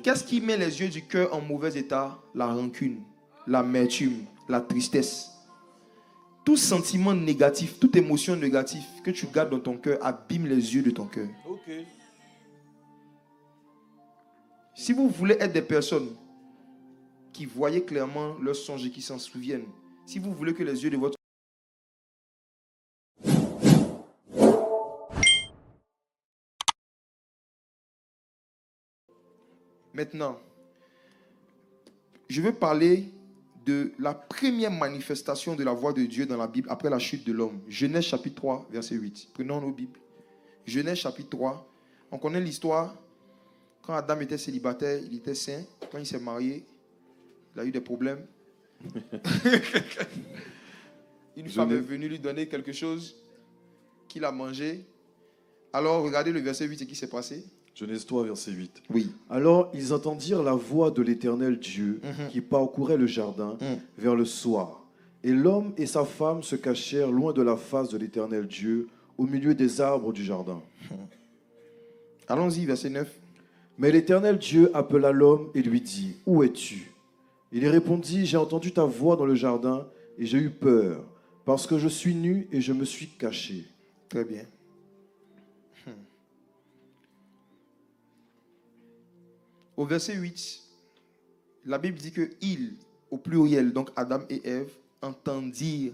Qu'est-ce qui met les yeux du cœur en mauvais état? La rancune, l'amertume, la tristesse. Tout sentiment négatif, toute émotion négative que tu gardes dans ton cœur abîme les yeux de ton cœur. Okay. Si vous voulez être des personnes qui voyaient clairement leurs songes et qui s'en souviennent, si vous voulez que les yeux de votre... Maintenant, je veux parler de la première manifestation de la voix de Dieu dans la Bible après la chute de l'homme. Genèse chapitre 3, verset 8. Prenons nos Bibles. Genèse chapitre 3. On connaît l'histoire. Quand Adam était célibataire, il était saint. Quand il s'est marié, il a eu des problèmes. Une femme est venue lui donner quelque chose qu'il a mangé. Alors, regardez le verset 8, ce qui s'est passé. Genèse 3, verset 8. Oui. Alors, ils entendirent la voix de l'Éternel Dieu qui parcourait le jardin vers le soir. Et l'homme et sa femme se cachèrent loin de la face de l'Éternel Dieu, au milieu des arbres du jardin. Allons-y, verset 9. Mais l'Éternel Dieu appela l'homme et lui dit, « Où es-tu » Il répondit, « J'ai entendu ta voix dans le jardin et j'ai eu peur, parce que je suis nu et je me suis caché. » Très bien. Au verset 8, la Bible dit que ils, au pluriel, donc Adam et Ève, entendirent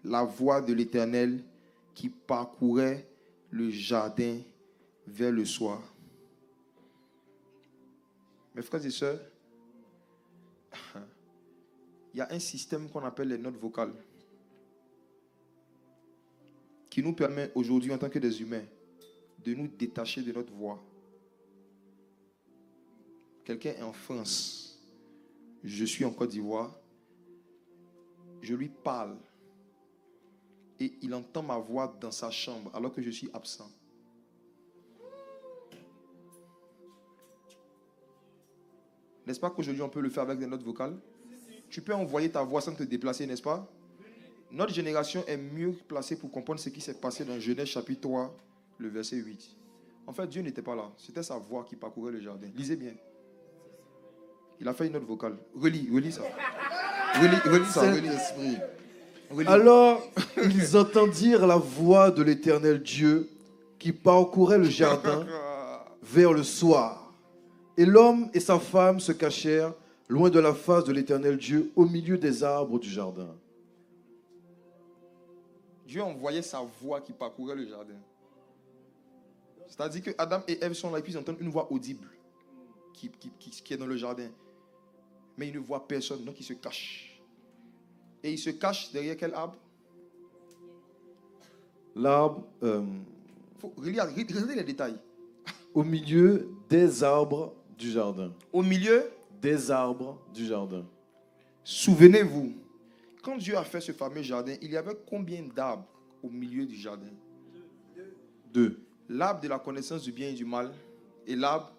la voix de l'Éternel qui parcourait le jardin vers le soir. Mes frères et sœurs, il y a un système qu'on appelle les notes vocales qui nous permet aujourd'hui, en tant que des humains, de nous détacher de notre voix. Quelqu'un est en France, je suis en Côte d'Ivoire, je lui parle et il entend ma voix dans sa chambre alors que je suis absent. N'est-ce pas qu'aujourd'hui on peut le faire avec des notes vocales? Tu peux envoyer ta voix sans te déplacer, n'est-ce pas? Notre génération est mieux placée pour comprendre ce qui s'est passé dans Genèse chapitre 3, le verset 8. En fait, Dieu n'était pas là. C'était sa voix qui parcourait le jardin. Lisez bien. Il a fait une note vocale. Relis ça. Relis ça, relis l'esprit. Alors, ils entendirent la voix de l'Éternel Dieu qui parcourait le jardin vers le soir. Et l'homme et sa femme se cachèrent loin de la face de l'Éternel Dieu au milieu des arbres du jardin. Dieu envoyait sa voix qui parcourait le jardin. C'est-à-dire que Adam et Ève sont là et puis ils entendent une voix audible qui est dans le jardin. Mais ils ne voient personne, donc ils se cachent. Et ils se cachent derrière quel arbre? L'arbre, Regardez les détails. au milieu des arbres du jardin. Au milieu Des arbres du jardin. Souvenez-vous, quand Dieu a fait ce fameux jardin, il y avait combien d'arbres au milieu du jardin? 2. L'arbre de la connaissance du bien et du mal et l'arbre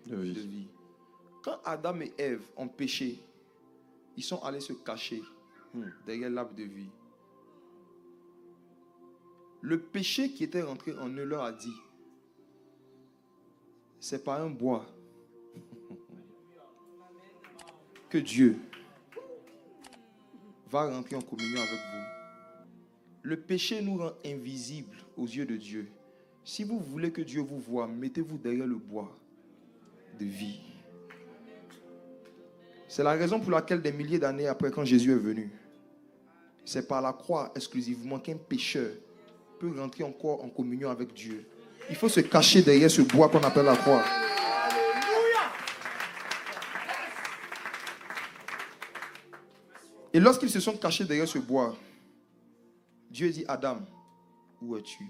de de vie. Quand Adam et Ève ont péché, ils sont allés se cacher derrière l'arbre de vie. Le péché qui était rentré en eux leur a dit, c'est par un bois que Dieu va rentrer en communion avec vous. Le péché nous rend invisibles aux yeux de Dieu. Si vous voulez que Dieu vous voie, mettez-vous derrière le bois de vie. C'est la raison pour laquelle des milliers d'années après, quand Jésus est venu, c'est par la croix exclusivement qu'un pécheur peut rentrer encore en communion avec Dieu. Il faut se cacher derrière ce bois qu'on appelle la croix. Et lorsqu'ils se sont cachés derrière ce bois, Dieu dit, Adam, où es-tu?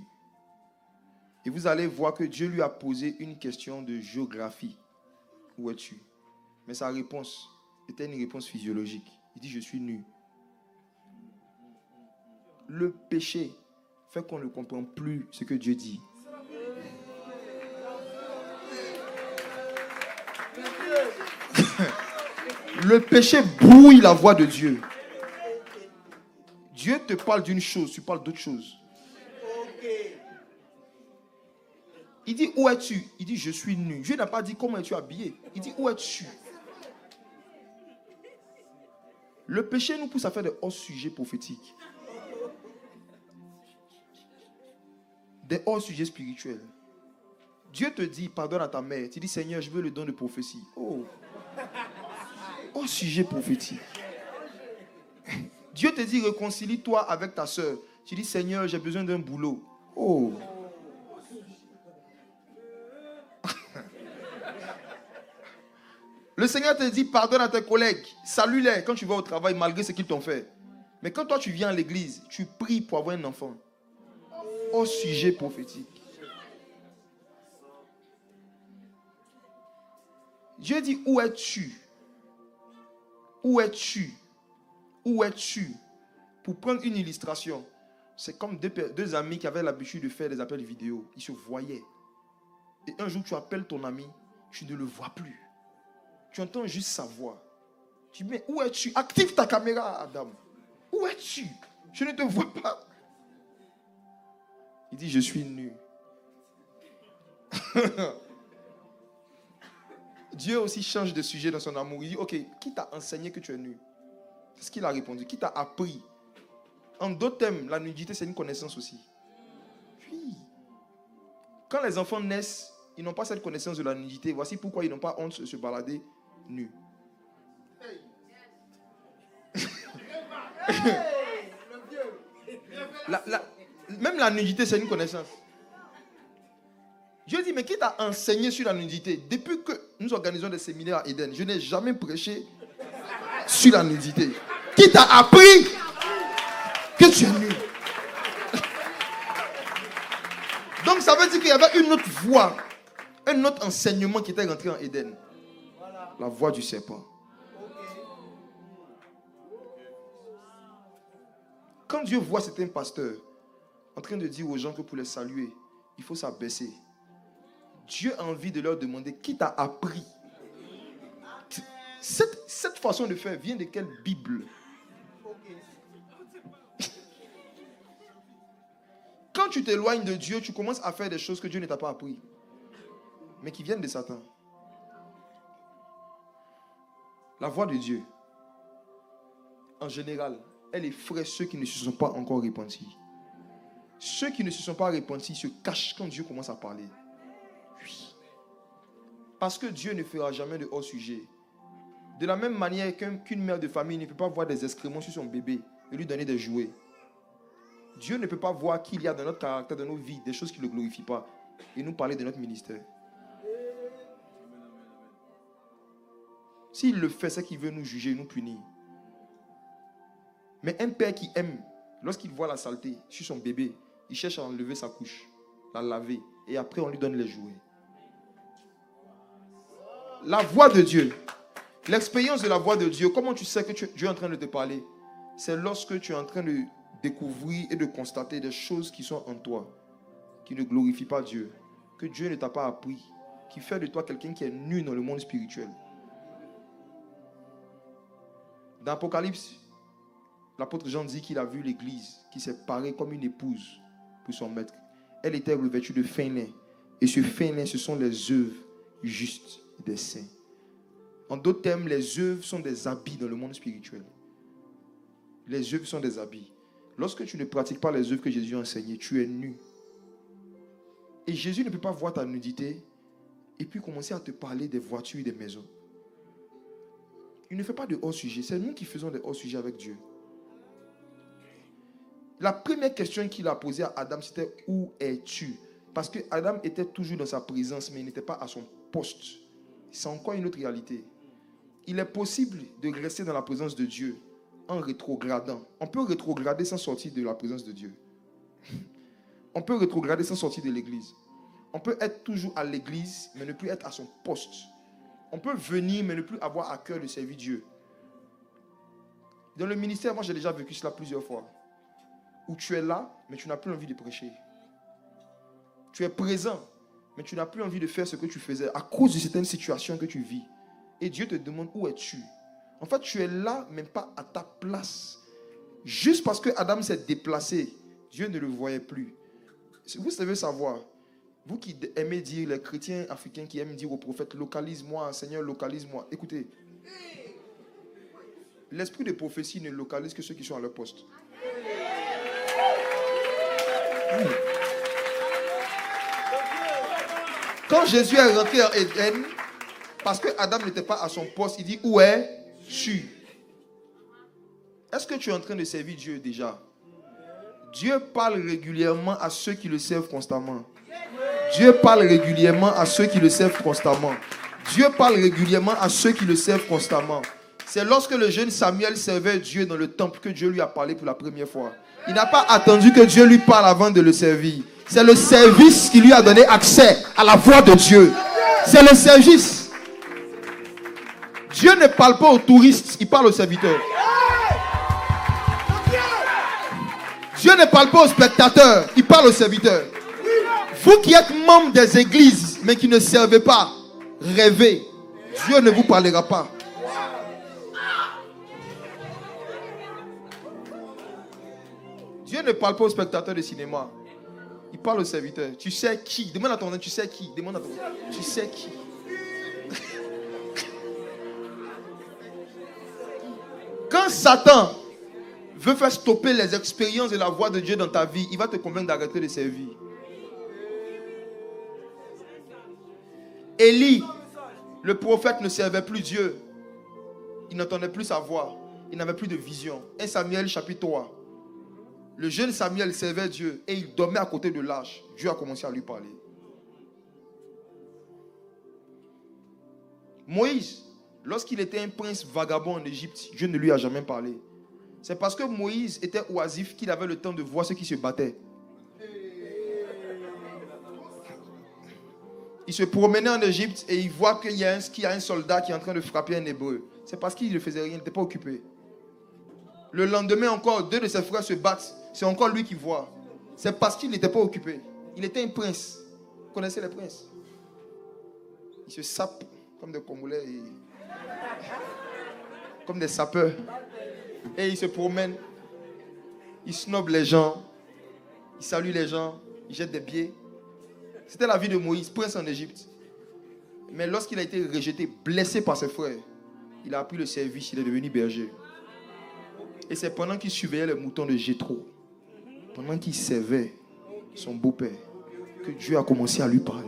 Et vous allez voir que Dieu lui a posé une question de géographie. Où es-tu? Mais sa réponse était une réponse physiologique. Il dit, je suis nu. Le péché fait qu'on ne comprend plus ce que Dieu dit. Le péché brouille la voix de Dieu. Dieu te parle d'une chose, tu parles d'autre chose. Il dit, où es-tu? Il dit, je suis nu. Dieu n'a pas dit, comment es-tu habillé? Il dit, où es-tu? Le péché nous pousse à faire des hors-sujets prophétiques. Des hors-sujets spirituels. Dieu te dit, pardonne à ta mère. Tu dis, Seigneur, je veux le don de prophétie. Oh! Hors-sujet prophétique. Dieu te dit, réconcilie-toi avec ta soeur. Tu dis, Seigneur, j'ai besoin d'un boulot. Oh! Le Seigneur te dit, pardonne à tes collègues. Salue-les quand tu vas au travail, malgré ce qu'ils t'ont fait. Mais quand toi, tu viens à l'église, tu pries pour avoir un enfant. Hors-sujet prophétique. Dieu dit, où es-tu? Où es-tu? Où es-tu? Pour prendre une illustration, c'est comme deux amis qui avaient l'habitude de faire des appels vidéo. Ils se voyaient. Et un jour, tu appelles ton ami, tu ne le vois plus. Tu entends juste sa voix. Tu dis, mais où es-tu? Active ta caméra, Adam. Où es-tu? Je ne te vois pas. Il dit, je suis nu. Dieu aussi change de sujet dans son amour. Il dit, ok, qui t'a enseigné que tu es nu? C'est ce qu'il a répondu. Qui t'a appris? En d'autres termes, la nudité, c'est une connaissance aussi. Oui. Quand les enfants naissent, ils n'ont pas cette connaissance de la nudité. Voici pourquoi ils n'ont pas honte de se balader nus. Même la nudité, c'est une connaissance. Dieu dit, mais qui t'a enseigné sur la nudité? Depuis que nous organisons des séminaires à Eden, je n'ai jamais prêché sur la nudité. Qui t'a appris que tu es nu? Donc ça veut dire qu'il y avait une autre voie, un autre enseignement qui était rentré en Eden. La voie du serpent. Quand Dieu voit certains pasteurs en train de dire aux gens que pour les saluer, il faut s'abaisser, Dieu a envie de leur demander, qui t'a appris? Cette façon de faire vient de quelle Bible? Quand tu t'éloignes de Dieu, tu commences à faire des choses que Dieu ne t'a pas appris, mais qui viennent de Satan. La voix de Dieu, en général, elle effraie ceux qui ne se sont pas encore repentis. Ceux qui ne se sont pas repentis se cachent quand Dieu commence à parler. Oui. Parce que Dieu ne fera jamais de hors-sujet. De la même manière qu'une mère de famille ne peut pas voir des excréments sur son bébé et lui donner des jouets. Dieu ne peut pas voir qu'il y a dans notre caractère, dans nos vies, des choses qui ne le glorifient pas et nous parler de notre ministère. S'il le fait, c'est qu'il veut nous juger, nous punir. Mais un père qui aime, lorsqu'il voit la saleté sur son bébé, il cherche à enlever sa couche, la laver, et après on lui donne les jouets. La voix de Dieu, l'expérience de la voix de Dieu, comment tu sais que Dieu est en train de te parler? C'est lorsque tu es en train de découvrir et de constater des choses qui sont en toi, qui ne glorifient pas Dieu, que Dieu ne t'a pas appris, qui fait de toi quelqu'un qui est nu dans le monde spirituel. Dans Apocalypse, l'apôtre Jean dit qu'il a vu l'église qui s'est parée comme une épouse pour son maître. Elle était revêtue de fin lin. Et ce fin lin, ce sont les œuvres justes des saints. En d'autres termes, les œuvres sont des habits dans le monde spirituel. Les œuvres sont des habits. Lorsque tu ne pratiques pas les œuvres que Jésus a enseignées, tu es nu. Et Jésus ne peut pas voir ta nudité et puis commencer à te parler des voitures et des maisons. Il ne fait pas de hors-sujet. C'est nous qui faisons des hors-sujets avec Dieu. La première question qu'il a posée à Adam, c'était « Où es-tu » Parce que Adam était toujours dans sa présence, mais il n'était pas à son poste. C'est encore une autre réalité. Il est possible de rester dans la présence de Dieu en rétrogradant. On peut rétrograder sans sortir de la présence de Dieu. On peut rétrograder sans sortir de l'église. On peut être toujours à l'église, mais ne plus être à son poste. On peut venir, mais ne plus avoir à cœur de servir Dieu. Dans le ministère, moi j'ai déjà vécu cela plusieurs fois. Où tu es là, mais tu n'as plus envie de prêcher. Tu es présent, mais tu n'as plus envie de faire ce que tu faisais à cause de certaines situations que tu vis. Et Dieu te demande où es-tu. En fait, tu es là, mais pas à ta place. Juste parce que Adam s'est déplacé, Dieu ne le voyait plus. Vous devez savoir, Vous qui aimez dire, les chrétiens africains qui aiment dire au prophète, localise-moi, Seigneur, localise-moi. Écoutez, l'esprit de prophétie ne localise que ceux qui sont à leur poste. Oui. Quand Jésus est rentré en Éden, parce que Adam n'était pas à son poste, il dit, où es-tu? Est-ce que tu es en train de servir Dieu déjà? Dieu parle régulièrement à ceux qui le servent constamment. Dieu parle régulièrement à ceux qui le servent constamment. Dieu parle régulièrement à ceux qui le servent constamment. C'est lorsque le jeune Samuel servait Dieu dans le temple que Dieu lui a parlé pour la première fois. Il n'a pas attendu que Dieu lui parle avant de le servir. C'est le service qui lui a donné accès à la voix de Dieu. C'est le service. Dieu ne parle pas aux touristes, il parle aux serviteurs. Dieu ne parle pas aux spectateurs, il parle aux serviteurs. Vous qui êtes membres des églises, mais qui ne servez pas, rêvez. Dieu ne vous parlera pas. Dieu ne parle pas aux spectateurs de cinéma. Il parle aux serviteurs. Tu sais qui? Demande à ton nom, tu sais qui? Demande à ton nom. Tu sais qui? Quand Satan veut faire stopper les expériences de la voix de Dieu dans ta vie, il va te convaincre d'arrêter de servir. Élie, le prophète, ne servait plus Dieu. Il n'entendait plus sa voix. Il n'avait plus de vision. 1 Samuel chapitre 3. Le jeune Samuel servait Dieu et il dormait à côté de l'arche. Dieu a commencé à lui parler. Moïse, lorsqu'il était un prince vagabond en Égypte, Dieu ne lui a jamais parlé. C'est parce que Moïse était oisif qu'il avait le temps de voir ceux qui se battaient. Il se promenait en Égypte et il voit qu'il y a un soldat qui est en train de frapper un hébreu. C'est parce qu'il ne faisait rien, il n'était pas occupé. Le lendemain encore, 2 de ses frères se battent. C'est encore lui qui voit. C'est parce qu'il n'était pas occupé. Il était un prince. Vous connaissez les princes? Ils se sapent comme des Congolais, comme des sapeurs. Et ils se promènent. Ils snobent les gens. Ils saluent les gens. Ils jettent des billets. C'était la vie de Moïse, prince en Égypte. Mais lorsqu'il a été rejeté, blessé par ses frères, il a appris le service, il est devenu berger. Et c'est pendant qu'il surveillait les moutons de Jéthro, pendant qu'il servait son beau-père, que Dieu a commencé à lui parler.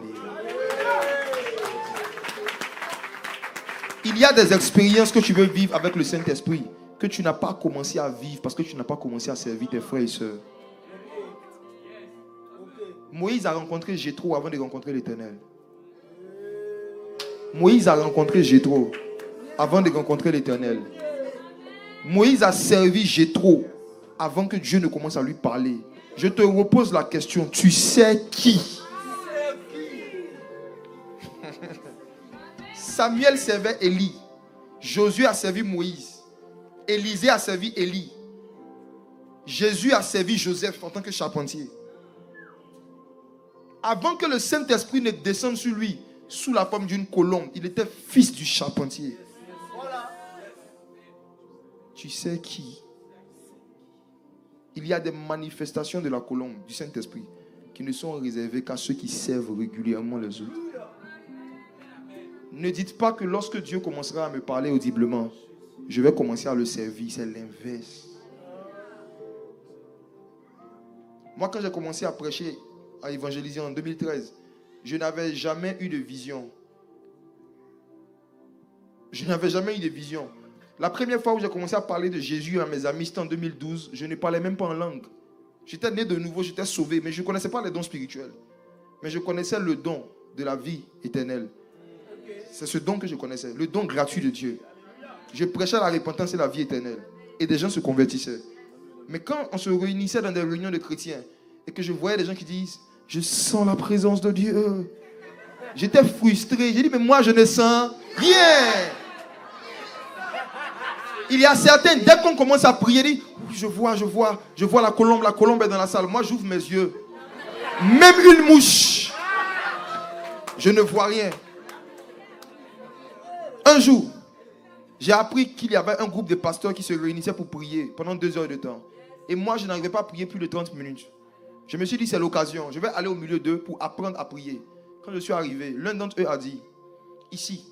Il y a des expériences que tu veux vivre avec le Saint-Esprit, que tu n'as pas commencé à vivre parce que tu n'as pas commencé à servir tes frères et sœurs. Moïse a rencontré Jéthro avant de rencontrer l'Éternel. Moïse a rencontré Jéthro avant de rencontrer l'Éternel. Moïse a servi Jéthro avant que Dieu ne commence à lui parler. Je te repose la question, tu sais qui? Samuel servait Élie. Josué a servi Moïse. Élisée a servi Élie. Jésus a servi Joseph en tant que charpentier. Avant que le Saint-Esprit ne descende sur lui sous la forme d'une colombe, il était fils du charpentier. Tu sais qui? Il y a des manifestations de la colombe, du Saint-Esprit, qui ne sont réservées qu'à ceux qui servent régulièrement les autres. Ne dites pas que lorsque Dieu commencera à me parler audiblement, je vais commencer à le servir. C'est l'inverse. Moi, quand j'ai commencé à prêcher, à évangéliser en 2013, je n'avais jamais eu de vision. Je n'avais jamais eu de vision. La première fois où j'ai commencé à parler de Jésus à mes amis, c'était en 2012. Je ne parlais même pas en langue. J'étais né de nouveau, j'étais sauvé, mais je ne connaissais pas les dons spirituels. Mais je connaissais le don de la vie éternelle. C'est ce don que je connaissais, le don gratuit de Dieu. Je prêchais la repentance et la vie éternelle. Et des gens se convertissaient. Mais quand on se réunissait dans des réunions de chrétiens, et que je voyais des gens qui disent, je sens la présence de Dieu. J'étais frustré. J'ai dit, mais moi je ne sens rien. Il y a certains, dès qu'on commence à prier, dit, je vois la colombe est dans la salle. Moi j'ouvre mes yeux. Même une mouche. Je ne vois rien. Un jour, j'ai appris qu'il y avait un groupe de pasteurs qui se réunissaient pour prier pendant 2 heures de temps. Et moi, je n'arrivais pas à prier plus de 30 minutes. Je me suis dit, c'est l'occasion. Je vais aller au milieu d'eux pour apprendre à prier. Quand je suis arrivé, l'un d'entre eux a dit, ici,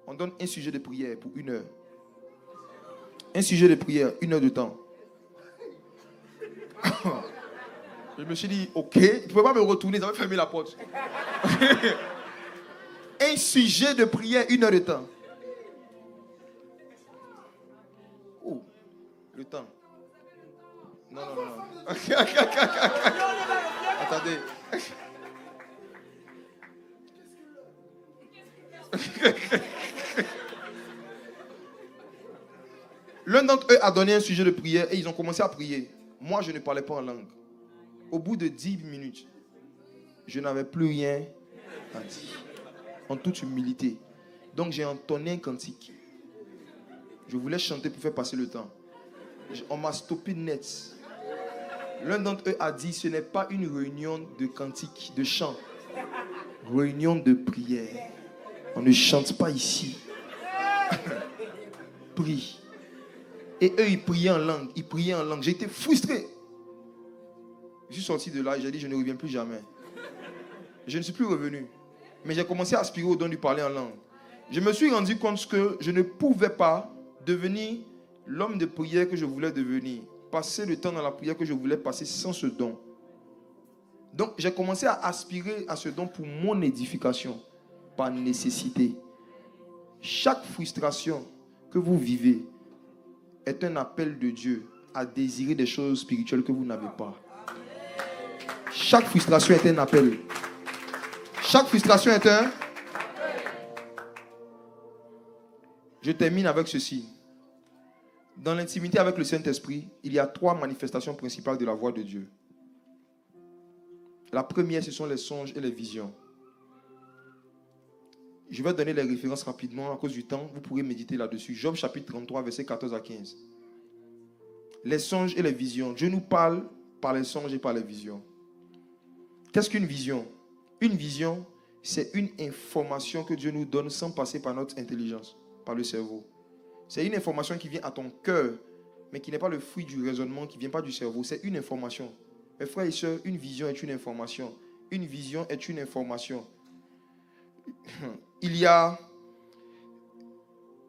on donne un sujet de prière pour 1 heure. Un sujet de prière, 1 heure de temps. Je me suis dit, ok, tu ne peux pas me retourner, ça va fermer la porte. Un sujet de prière, 1 heure de temps. Oh, le temps. Non. Attendez. L'un d'entre eux a donné un sujet de prière et ils ont commencé à prier. Moi, je ne parlais pas en langue. Au bout de 10 minutes, je n'avais plus rien à dire. En toute humilité. Donc, j'ai entonné un cantique. Je voulais chanter pour faire passer le temps. On m'a stoppé net. L'un d'entre eux a dit, ce n'est pas une réunion de cantique, de chant. Réunion de prière. On ne chante pas ici. Prie. Et eux, ils priaient en langue. J'ai été frustré. Je suis sorti de là et j'ai dit, je ne reviens plus jamais. Je ne suis plus revenu. Mais j'ai commencé à aspirer au don du parler en langue. Je me suis rendu compte que je ne pouvais pas devenir l'homme de prière que je voulais devenir. Passer le temps dans la prière que je voulais passer sans ce don. Donc, j'ai commencé à aspirer à ce don pour mon édification, par nécessité. Chaque frustration que vous vivez est un appel de Dieu à désirer des choses spirituelles que vous n'avez pas. Chaque frustration est un appel. Chaque frustration est un... Je termine avec ceci. Dans l'intimité avec le Saint-Esprit, il y a 3 manifestations principales de la voix de Dieu. La première, ce sont les songes et les visions. Je vais donner les références rapidement à cause du temps. Vous pourrez méditer là-dessus. Job chapitre 33, versets 14 à 15. Les songes et les visions. Dieu nous parle par les songes et par les visions. Qu'est-ce qu'une vision? Une vision, c'est une information que Dieu nous donne sans passer par notre intelligence, par le cerveau. C'est une information qui vient à ton cœur, mais qui n'est pas le fruit du raisonnement, qui ne vient pas du cerveau. C'est une information. Mes frères et sœurs, une vision est une information. Une vision est une information. Il y a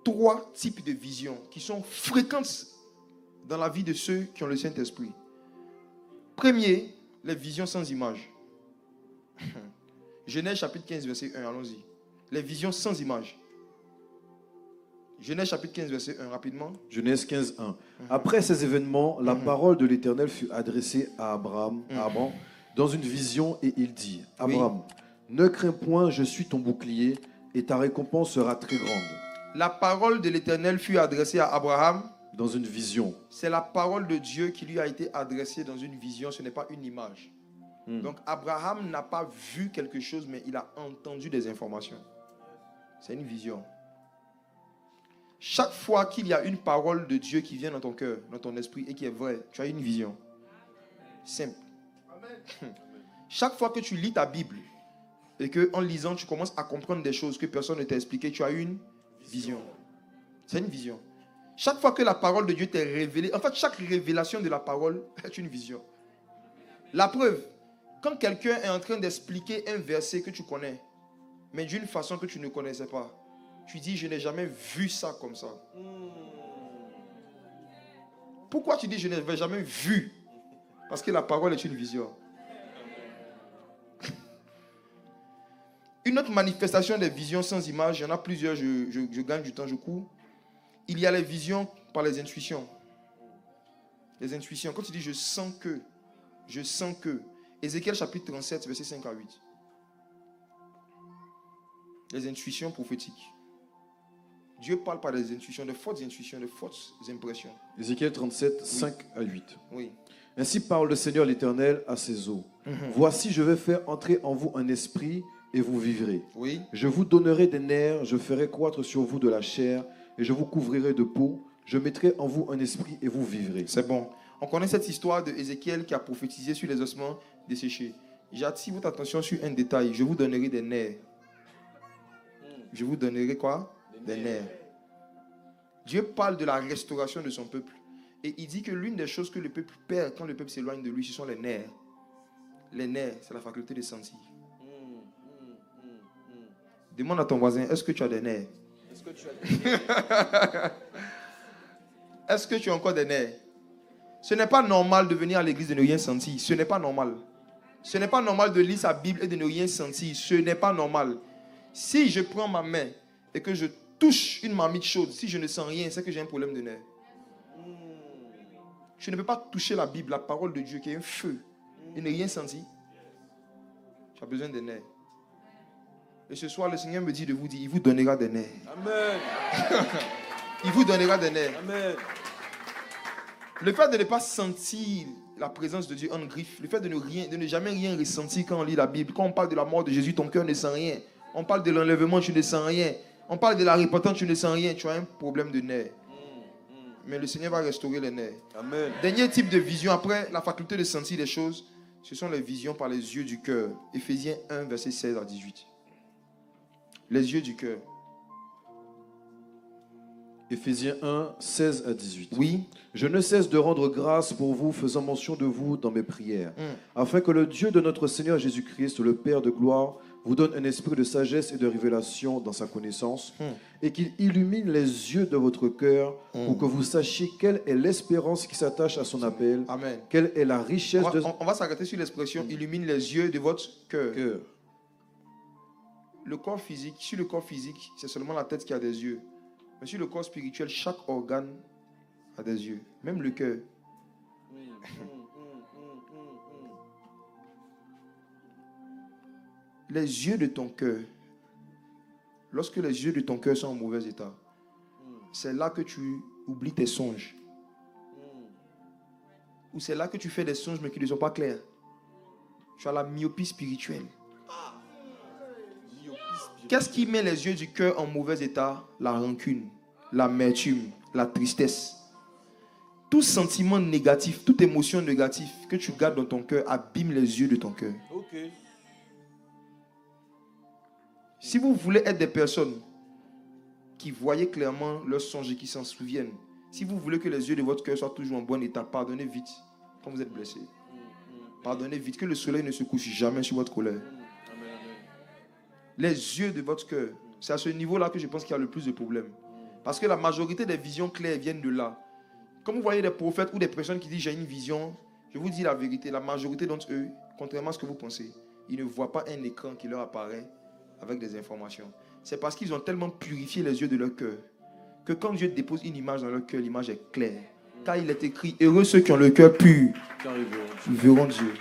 3 types de visions qui sont fréquentes dans la vie de ceux qui ont le Saint-Esprit. Premier, les visions sans image. Genèse chapitre 15, verset 1, allons-y. Les visions sans image. Genèse chapitre 15, verset 1, rapidement. Genèse 15, 1. Après ces événements, la parole de l'Éternel fut adressée à Abraham, dans une vision, et il dit, Abraham, ne crains point, je suis ton bouclier, et ta récompense sera très grande. La parole de l'Éternel fut adressée à Abraham. Dans une vision. C'est la parole de Dieu qui lui a été adressée dans une vision, ce n'est pas une image. Donc Abraham n'a pas vu quelque chose, mais il a entendu des informations. C'est une vision. Chaque fois qu'il y a une parole de Dieu qui vient dans ton cœur, dans ton esprit et qui est vraie, tu as une vision. Simple. Amen. Chaque fois que tu lis ta Bible et qu'en lisant, tu commences à comprendre des choses que personne ne t'a expliquées, tu as une vision. C'est une vision. Chaque fois que la parole de Dieu t'est révélée, en fait, chaque révélation de la parole est une vision. La preuve, quand quelqu'un est en train d'expliquer un verset que tu connais, mais d'une façon que tu ne connaissais pas, tu dis, je n'ai jamais vu ça comme ça. Pourquoi tu dis, je n'avais jamais vu? Parce que la parole est une vision. Une autre manifestation des visions sans image, il y en a plusieurs, je gagne du temps, je cours. Il y a les visions par les intuitions. Les intuitions, quand tu dis, je sens que. Ézéchiel chapitre 37, versets 5 à 8. Les intuitions prophétiques. Dieu parle par des intuitions, de fortes impressions. Ézéchiel 37, 5 à 8. Oui. Ainsi parle le Seigneur l'Éternel à ses eaux. Voici, je vais faire entrer en vous un esprit et vous vivrez. Oui. Je vous donnerai des nerfs, je ferai croître sur vous de la chair et je vous couvrirai de peau. Je mettrai en vous un esprit et vous vivrez. C'est bon. On connaît cette histoire de Ézéchiel qui a prophétisé sur les ossements desséchés. J'attire votre attention sur un détail. Je vous donnerai des nerfs. Je vous donnerai quoi? Des nerfs. Dieu parle de la restauration de son peuple. Et il dit que l'une des choses que le peuple perd quand le peuple s'éloigne de lui, ce sont les nerfs. Les nerfs, c'est la faculté de sentir. Demande à ton voisin, est-ce que tu as des nerfs? Est-ce que tu as des nerfs? Est-ce que tu as encore des nerfs? Ce n'est pas normal de venir à l'église et de ne rien sentir. Ce n'est pas normal. Ce n'est pas normal de lire sa Bible et de ne rien sentir. Ce n'est pas normal. Si je prends ma main et que je touche une marmite chaude, si je ne sens rien, c'est que j'ai un problème de nerfs. Je ne peux pas toucher la Bible, la parole de Dieu qui est un feu, et ne rien sentir. Tu as besoin des nerfs. Et ce soir, le Seigneur me dit de vous dire, il vous donnera des nerfs. Amen. Il vous donnera des nerfs. Amen. Le fait de ne pas sentir la présence de Dieu en griffe, le fait de ne jamais rien ressentir quand on lit la Bible, quand on parle de la mort de Jésus, ton cœur ne sent rien. On parle de l'enlèvement, tu ne sens rien. On parle de la repentance, tu ne sens rien. Tu as un problème de nerfs. Mais le Seigneur va restaurer les nerfs. Amen. Dernier type de vision, après la faculté de sentir les choses, ce sont les visions par les yeux du cœur. Éphésiens 1, verset 16 à 18. Les yeux du cœur. Éphésiens 1, 16 à 18. Oui. Je ne cesse de rendre grâce pour vous, faisant mention de vous dans mes prières, afin que le Dieu de notre Seigneur Jésus-Christ, le Père de gloire, vous donne un esprit de sagesse et de révélation dans sa connaissance, et qu'il illumine les yeux de votre cœur, pour que vous sachiez quelle est l'espérance qui s'attache à son appel, Amen. quelle est la richesse de... On va s'arrêter sur l'expression illumine les yeux de votre cœur. Le corps physique, sur le corps physique, c'est seulement la tête qui a des yeux. Mais sur le corps spirituel, chaque organe a des yeux, même le cœur. Les yeux de ton cœur, lorsque les yeux de ton cœur sont en mauvais état, c'est là que tu oublies tes songes. Ou c'est là que tu fais des songes mais qui ne sont pas clairs. Tu as la myopie spirituelle. Qu'est-ce qui met les yeux du cœur en mauvais état? La rancune, l'amertume, la tristesse. Tout sentiment négatif, toute émotion négative que tu gardes dans ton cœur abîme les yeux de ton cœur. Okay. Si vous voulez être des personnes qui voient clairement leurs songes et qui s'en souviennent, si vous voulez que les yeux de votre cœur soient toujours en bon état, pardonnez vite quand vous êtes blessé. Pardonnez vite, que le soleil ne se couche jamais sur votre colère. Les yeux de votre cœur, c'est à ce niveau-là que je pense qu'il y a le plus de problèmes. Parce que la majorité des visions claires viennent de là. Quand vous voyez des prophètes ou des personnes qui disent j'ai une vision, je vous dis la vérité, la majorité d'entre eux, contrairement à ce que vous pensez, ils ne voient pas un écran qui leur apparaît avec des informations. C'est parce qu'ils ont tellement purifié les yeux de leur cœur que quand Dieu dépose une image dans leur cœur, l'image est claire. Car il est écrit, heureux ceux qui ont le cœur pur, ils verront Dieu.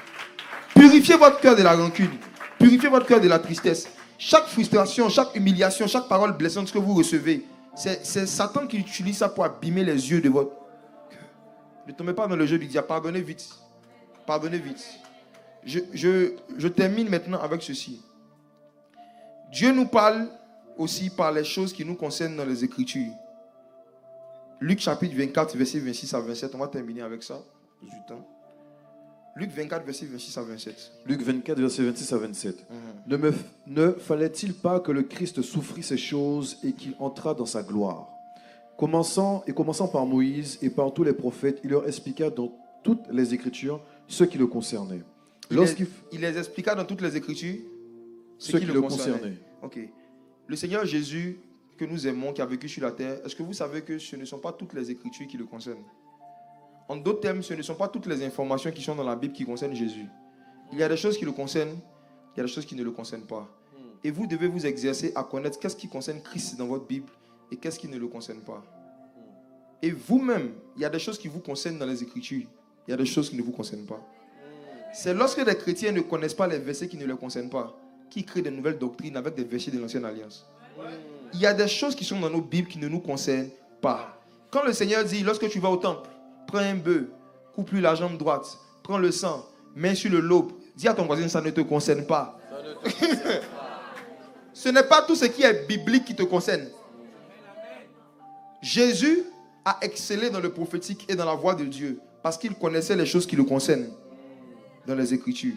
Purifiez votre cœur de la rancune, purifiez votre cœur de la tristesse. Chaque frustration, chaque humiliation, chaque parole blessante que vous recevez, c'est Satan qui utilise ça pour abîmer les yeux de votre cœur. Ne tombez pas dans le jeu du diable. Pardonnez vite. Pardonnez vite. Je termine maintenant avec ceci. Dieu nous parle aussi par les choses qui nous concernent dans les Écritures. Luc chapitre 24, verset 26 à 27. On va terminer avec ça. Du temps. Luc 24, verset 26 à 27. Luc 24, verset 26 à 27. Ne fallait-il pas que le Christ souffrit ces choses et qu'il entrât dans sa gloire? Commençant par Moïse et par tous les prophètes, il leur expliqua dans toutes les Écritures ce qui le concernait. Il les expliqua dans toutes les Écritures ce qui le concernait. Ok. Le Seigneur Jésus, que nous aimons, qui a vécu sur la terre, est-ce que vous savez que ce ne sont pas toutes les Écritures qui le concernent? En d'autres termes, ce ne sont pas toutes les informations qui sont dans la Bible qui concernent Jésus. Il y a des choses qui le concernent, il y a des choses qui ne le concernent pas. Et vous devez vous exercer à connaître qu'est-ce qui concerne Christ dans votre Bible et qu'est-ce qui ne le concerne pas. Et vous-même, il y a des choses qui vous concernent dans les Écritures, il y a des choses qui ne vous concernent pas. C'est lorsque les chrétiens ne connaissent pas les versets qui ne les concernent pas qu'ils créent de nouvelles doctrines avec des versets de l'Ancienne Alliance. Il y a des choses qui sont dans nos Bibles qui ne nous concernent pas. Quand le Seigneur dit, lorsque tu vas au temple, prends un bœuf, coupe-lui la jambe droite, prends le sang, mets sur le lobe, dis à ton voisin, ça ne te concerne pas. Ce n'est pas tout ce qui est biblique qui te concerne. Jésus a excellé dans le prophétique et dans la voix de Dieu parce qu'il connaissait les choses qui le concernent dans les Écritures.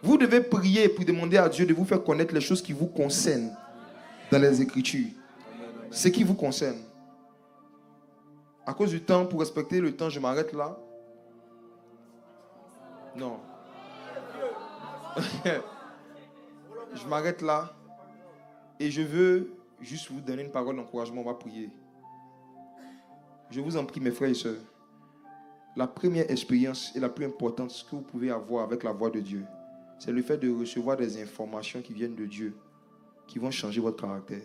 Vous devez prier pour demander à Dieu de vous faire connaître les choses qui vous concernent dans les Écritures. Ce qui vous concerne. À cause du temps, pour respecter le temps, je m'arrête là. Non. Je m'arrête là. Et je veux juste vous donner une parole d'encouragement. On va prier. Je vous en prie, mes frères et sœurs. La première expérience et la plus importante que vous pouvez avoir avec la voix de Dieu, c'est le fait de recevoir des informations qui viennent de Dieu, qui vont changer votre caractère,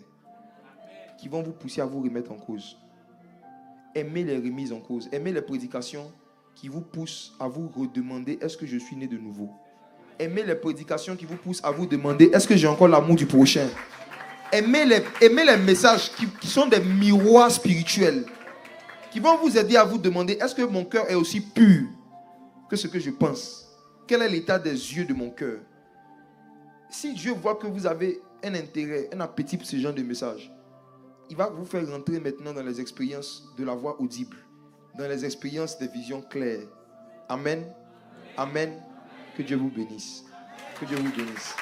qui vont vous pousser à vous remettre en cause. Aimez les remises en cause. Aimez les prédications qui vous poussent à vous redemander est-ce que je suis né de nouveau. Aimez les prédications qui vous poussent à vous demander est-ce que j'ai encore l'amour du prochain. Aimez les messages qui sont des miroirs spirituels, qui vont vous aider à vous demander est-ce que mon cœur est aussi pur que ce que je pense. Quel est l'état des yeux de mon cœur? Si Dieu voit que vous avez un intérêt, un appétit pour ce genre de message, il va vous faire rentrer maintenant dans les expériences de la voix audible, dans les expériences des visions claires. Amen. Amen. Que Dieu vous bénisse. Que Dieu vous bénisse.